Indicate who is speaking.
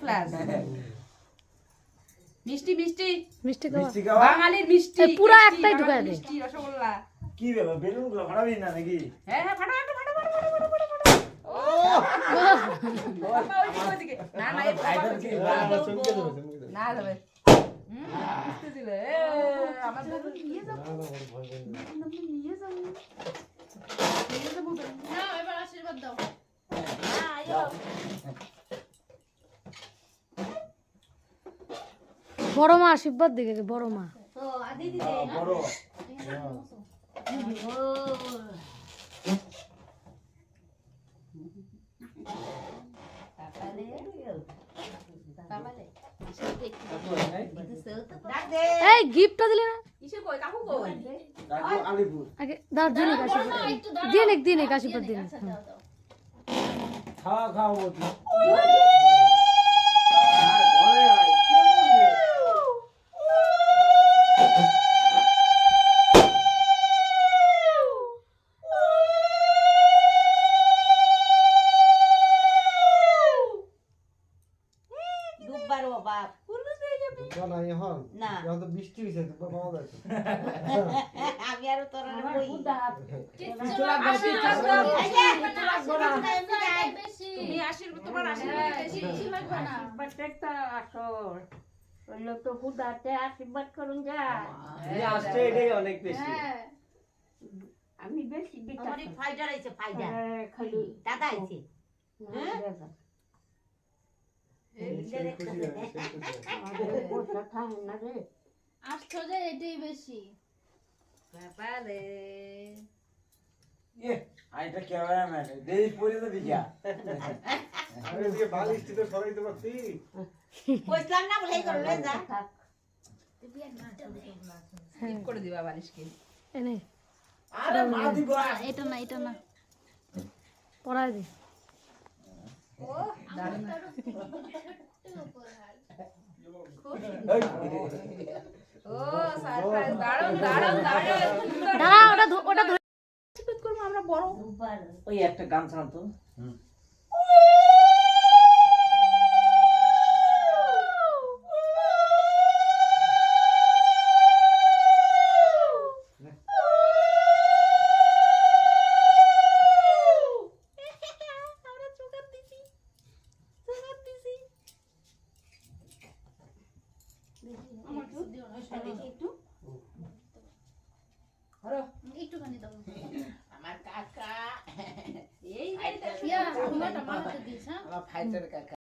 Speaker 1: Plus মিষ্টি মিষ্টি
Speaker 2: মিষ্টি
Speaker 3: মিষ্টি
Speaker 2: খাওয়া
Speaker 3: খাওয়া
Speaker 1: বাঙালির মিষ্টি
Speaker 2: পুরা
Speaker 1: মিষ্টি,
Speaker 2: একটাই ঢুকায়
Speaker 1: বাঙালির
Speaker 2: দে।
Speaker 1: মিষ্টি রসগোল্লা
Speaker 3: কি ব্যাপার বেলুন গুলো ফাটাবি না নাকি
Speaker 1: হ্যাঁ হ্যাঁ ফাটো ফাটো ফাটো ফাটো ফাটো ফাটো ফাটো ও বাবা ওইদিকে না না এই
Speaker 3: আইটেম কি
Speaker 1: না যাবে মিষ্টি দিলে আমার দাদু নিয়ে যাবো নিয়ে যাবো
Speaker 4: না এবার আশীর্বাদ দাও
Speaker 1: না আয়ো
Speaker 2: বড় মা আশীর্বাদ দিকে বড় মা
Speaker 4: তো আদি দিতে না
Speaker 3: বড়
Speaker 2: এই গিফটটা দিলে না
Speaker 1: ইসে কই কাকু কই
Speaker 3: ডাকবো আলিপুর
Speaker 2: আগে দাঁড় দিন আশীর্বাদ দিন আশীর্বাদ দিন
Speaker 4: আচ্ছা দাও দাও
Speaker 3: খাওয়া খাওয়া বলছি
Speaker 1: দুবার বাবা
Speaker 5: না এখন
Speaker 1: না
Speaker 5: এখন তো বৃষ্টি হয়েছে তো পাওয়া যাচ্ছে
Speaker 1: আমি আর তোর কই
Speaker 4: বেশি
Speaker 1: তুমি আশীর্বাদ তোমার আশীর্বাদ বেশি
Speaker 4: বেশি লাগবে না
Speaker 6: আশীর্বাদ করুন যা
Speaker 3: এই আসছে এটাই অনেক বেশি
Speaker 4: হ্যাঁ
Speaker 6: আমি বেশি
Speaker 1: আমার এই ফাইটার আইছে ফাইটার
Speaker 6: খালি
Speaker 1: দাদা আইছে
Speaker 4: আসছো যে এটাই বেশি
Speaker 1: বাবা রে
Speaker 3: ইয়ে আইটা ক্যামেরাম্যান দেই পরে তো দিকা
Speaker 5: আমি এদিকে বালিশটি তো সরাইতে পারছি
Speaker 1: কইছলাম না বলেই করলে যা
Speaker 2: হ্যাঁ
Speaker 1: ঠিক করে দিবা বালিশকে
Speaker 2: এনে
Speaker 3: আরে মা দিবা
Speaker 4: এটা না এটা না
Speaker 2: পড়ায় দে
Speaker 1: ও দারুণ ও সারপ্রাইজ দারুণ দারুণ দারুণ
Speaker 2: দাঁড়া ওটা ধরে
Speaker 1: আশীর্বাদ করব আমরা বড়
Speaker 3: ওই একটা গান শোনাও তো
Speaker 1: আমরা চোকার দিছি চোকার দিছি
Speaker 4: আমার কিছু দিও না
Speaker 1: দেখি একটু
Speaker 4: একটুখানি দাও
Speaker 1: আমার কাকা এই
Speaker 4: ইয়া আমারটা মাথাতে দিস হ্যাঁ
Speaker 3: আমার ফাইটার কাকা